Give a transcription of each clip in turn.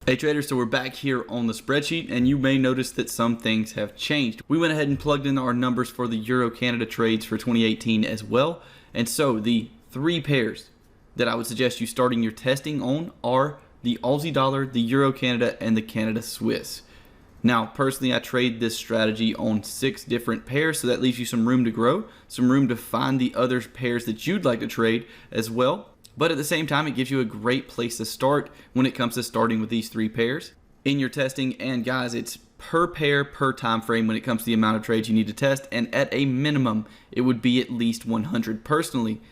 Hey traders, so we're back here on the spreadsheet and you may notice that some things have changed. We went ahead and plugged in our numbers for the Euro-Canada trades for 2018 as well. And so the three pairs that I would suggest you starting your testing on are the Aussie dollar, the Euro-Canada, and the Canada Swiss. Now, personally, I trade this strategy on 6 different pairs, so that leaves you some room to grow, some room to find the other pairs that you'd like to trade as well. But at the same time, it gives you a great place to start when it comes to starting with these 3 pairs in your testing. And guys, it's per pair, per time frame when it comes to the amount of trades you need to test. And at a minimum, it would be at least 100. Personally,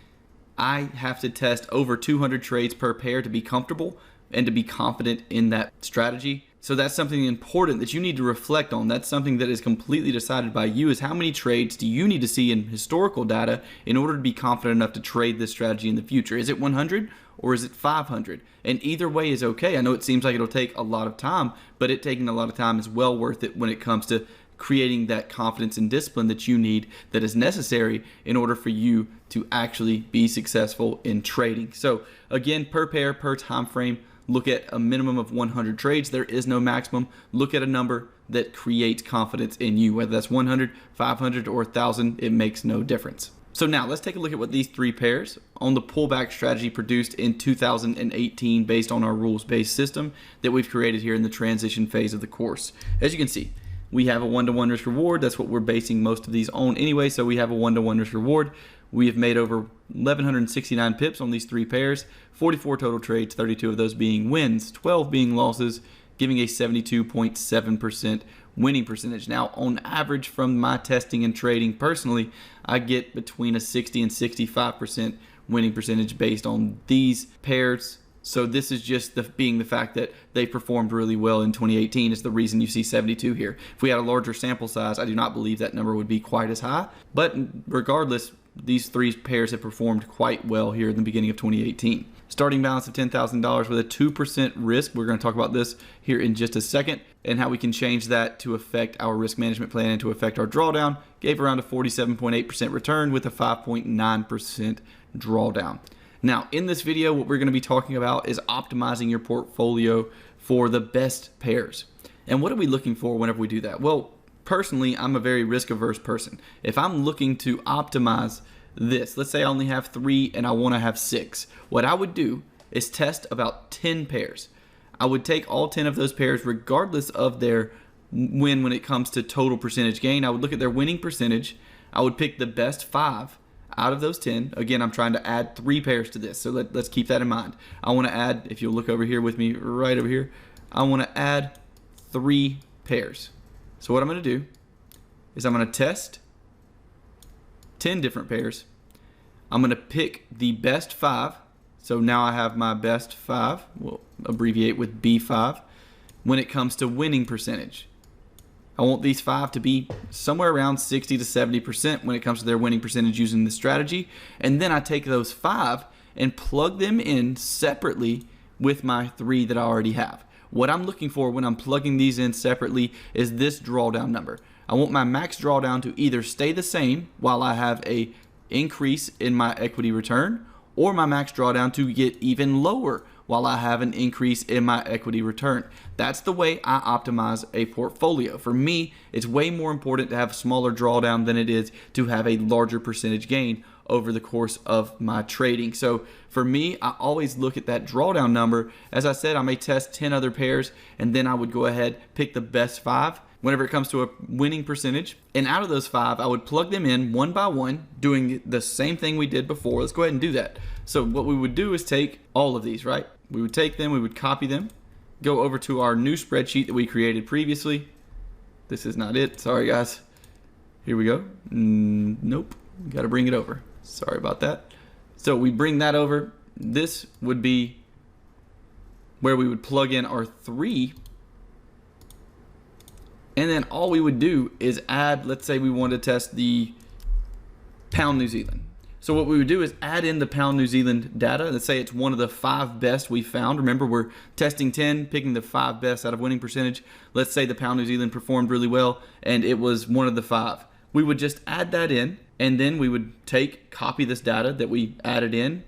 I have to test over 200 trades per pair to be comfortable and to be confident in that strategy. So that's something important that you need to reflect on. That's something that is completely decided by you, is how many trades do you need to see in historical data in order to be confident enough to trade this strategy in the future. Is it 100 or is it 500? And either way is okay. I know it seems like it'll take a lot of time, but it taking a lot of time is well worth it when it comes to creating that confidence and discipline that you need, that is necessary in order for you to actually be successful in trading. So again, per pair, per time frame, look at a minimum of 100 trades. There is no maximum. Look at a number that creates confidence in you, whether that's 100, 500, or 1,000, it makes no difference. So now let's take a look at what these 3 pairs on the pullback strategy produced in 2018 based on our rules-based system that we've created here in the transition phase of the course. As you can see, we have a 1-to-1 risk reward. That's what we're basing most of these on anyway. So we have a 1-to-1 risk reward. We have made over 1,169 pips on these 3 pairs, 44 total trades, 32 of those being wins, 12 being losses, giving a 72.7% winning percentage. Now, on average from my testing and trading personally, I get between a 60 and 65% winning percentage based on these pairs. So this is just being the fact that they performed really well in 2018 is the reason you see 72 here. If we had a larger sample size, I do not believe that number would be quite as high. But regardless, these 3 pairs have performed quite well here in the beginning of 2018. Starting balance of $10,000 with a 2% risk. We're going to talk about this here in just a second and how we can change that to affect our risk management plan and to affect our drawdown. Gave around a 47.8% return with a 5.9% drawdown. Now, in this video, what we're going to be talking about is optimizing your portfolio for the best pairs. And what are we looking for whenever we do that? Well, personally, I'm a very risk-averse person. If I'm looking to optimize this, let's say I only have 3 and I want to have 6, what I would do is test about 10 pairs. I would take all 10 of those pairs regardless of their win when it comes to total percentage gain. I would look at their winning percentage. I would pick the best 5 out of those 10. Again, I'm trying to add 3 pairs to this, so let's keep that in mind. I want to add, if you'll look over here with me, right over here, I want to add 3 pairs. So what I'm going to do is I'm going to test 10 different pairs. I'm going to pick the best 5. So now I have my best 5. We'll abbreviate with B5 when it comes to winning percentage. I want these 5 to be somewhere around 60 to 70% when it comes to their winning percentage using this strategy. And then I take those 5 and plug them in separately with my 3 that I already have. What I'm looking for when I'm plugging these in separately is this drawdown number. I want my max drawdown to either stay the same while I have a increase in my equity return, or my max drawdown to get even lower while I have an increase in my equity return. That's the way I optimize a portfolio. For me, it's way more important to have a smaller drawdown than it is to have a larger percentage gain over the course of my trading. So for me, I always look at that drawdown number. As I said, I may test 10 other pairs and then I would go ahead, pick the best 5 whenever it comes to a winning percentage. And out of those 5, I would plug them in one by one, doing the same thing we did before. Let's go ahead and do that. So what we would do is take all of these, right? We would take them, we would copy them, go over to our new spreadsheet that we created previously. This is not it, sorry guys. Here we go. Nope, gotta bring it over. Sorry about that. So we bring that over. This would be where we would plug in our 3. And then all we would do is add, let's say we want to test the pound New Zealand. So what we would do is add in the pound New Zealand data. Let's say it's one of the 5 best we found. Remember, we're testing 10, picking the 5 best out of winning percentage. Let's say the pound New Zealand performed really well and it was one of the 5. We would just add that in, and then we would copy this data that we added in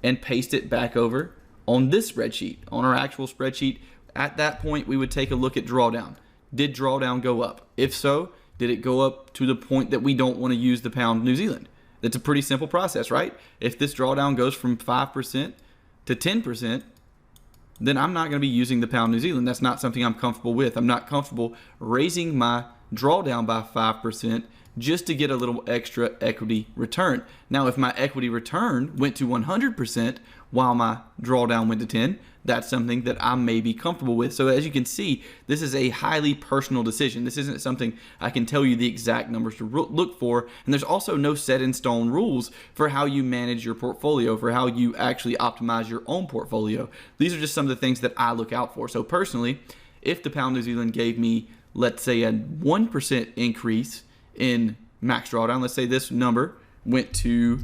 and paste it back over on this spreadsheet, on our actual spreadsheet At that point, we would take a look at drawdown. Did drawdown go up? If so, did it go up to the point that we don't want to use the pound New Zealand? That's a pretty simple process, right? If this drawdown goes from 5% to 10%, then I'm not going to be using the pound New Zealand. That's not something I'm comfortable with. I'm not comfortable raising my drawdown by 5% just to get a little extra equity return. Now, if my equity return went to 100% while my drawdown went to 10, that's something that I may be comfortable with. So as you can see, this is a highly personal decision. This isn't something I can tell you the exact numbers to look for. And there's also no set in stone rules for how you manage your portfolio, for how you actually optimize your own portfolio. These are just some of the things that I look out for. So personally, if the pound New Zealand gave me, let's say, a 1% increase in max drawdown, let's say this number went to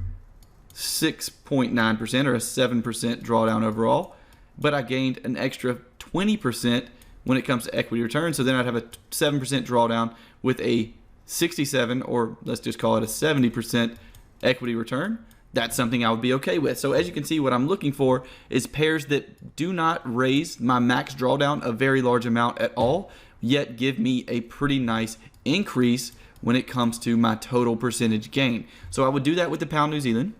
6.9% or a 7% drawdown overall, but I gained an extra 20% when it comes to equity return. So then I'd have a 7% drawdown with a 67, or let's just call it a 70% equity return. That's something I would be okay with. So as you can see, what I'm looking for is pairs that do not raise my max drawdown a very large amount at all, yet give me a pretty nice increase when it comes to my total percentage gain. So I would do that with the pound New Zealand.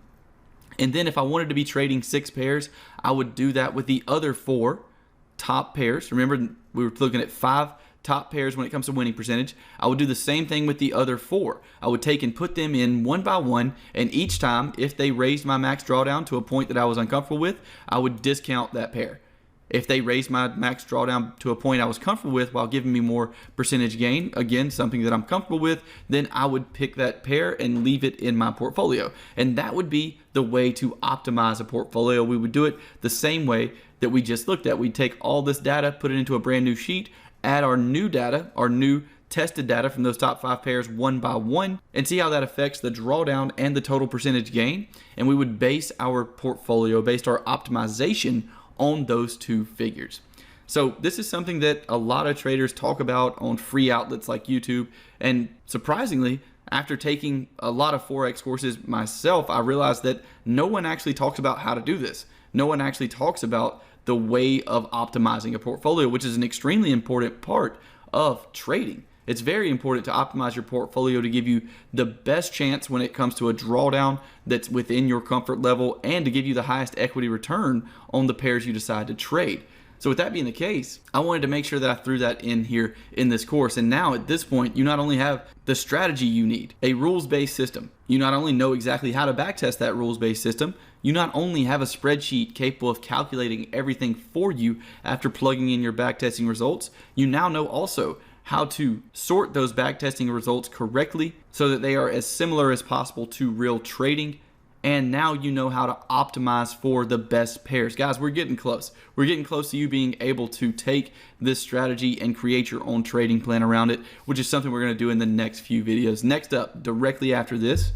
And then if I wanted to be trading 6 pairs, I would do that with the other 4 top pairs. Remember, we were looking at 5 top pairs when it comes to winning percentage. I would do the same thing with the other 4. I would take and put them in one by one, and each time, if they raised my max drawdown to a point that I was uncomfortable with, I would discount that pair. If they raised my max drawdown to a point I was comfortable with while giving me more percentage gain, again, something that I'm comfortable with, then I would pick that pair and leave it in my portfolio. And that would be the way to optimize a portfolio. We would do it the same way that we just looked at. We'd take all this data, put it into a brand new sheet, add our new data, our new tested data from those top 5 pairs one by one, and see how that affects the drawdown and the total percentage gain. And we would base our portfolio, based our optimization on those 2 figures. So this is something that a lot of traders talk about on free outlets like YouTube. And surprisingly, after taking a lot of Forex courses myself, I realized that no one actually talks about how to do this. No one actually talks about the way of optimizing a portfolio, which is an extremely important part of trading. It's very important to optimize your portfolio to give you the best chance when it comes to a drawdown that's within your comfort level, and to give you the highest equity return on the pairs you decide to trade. So with that being the case, I wanted to make sure that I threw that in here in this course. And now at this point, you not only have the strategy you need, a rules-based system, you not only know exactly how to backtest that rules-based system, you not only have a spreadsheet capable of calculating everything for you after plugging in your backtesting results, you now know also how to sort those backtesting results correctly so that they are as similar as possible to real trading. And now you know how to optimize for the best pairs. Guys, we're getting close. We're getting close to you being able to take this strategy and create your own trading plan around it, which is something we're going to do in the next few videos. Next up, directly after this,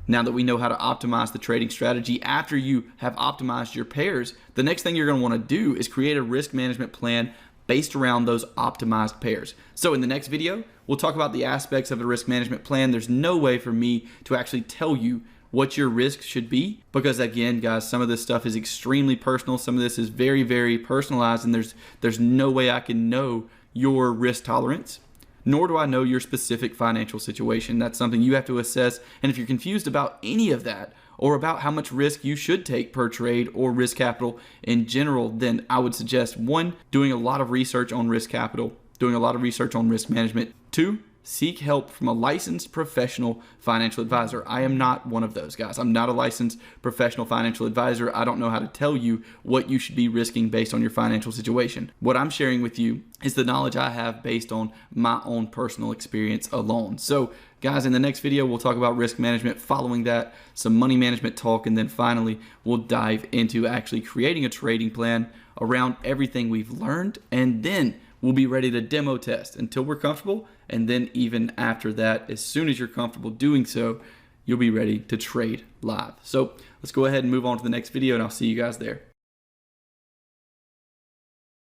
now that we know how to optimize the trading strategy, after you have optimized your pairs, the next thing you're going to want to do is create a risk management plan based around those optimized pairs. So in the next video, we'll talk about the aspects of a risk management plan. There's no way for me to actually tell you what your risk should be, because again, guys, some of this stuff is extremely personal. Some of this is very, very personalized, and there's no way I can know your risk tolerance, nor do I know your specific financial situation. That's something you have to assess. And if you're confused about any of that, or about how much risk you should take per trade or risk capital in general, then I would suggest 1, doing a lot of research on risk capital, doing a lot of research on risk management. 2, seek help from a licensed professional financial advisor. I am not one of those guys. I'm not a licensed professional financial advisor. I don't know how to tell you what you should be risking based on your financial situation. What I'm sharing with you is the knowledge I have based on my own personal experience alone. So guys, in the next video, we'll talk about risk management. Following that, some money management talk, and then finally, we'll dive into actually creating a trading plan around everything we've learned, and then we'll be ready to demo test until we're comfortable. And then even after that, as soon as you're comfortable doing so, you'll be ready to trade live. So let's go ahead and move on to the next video, and I'll see you guys there.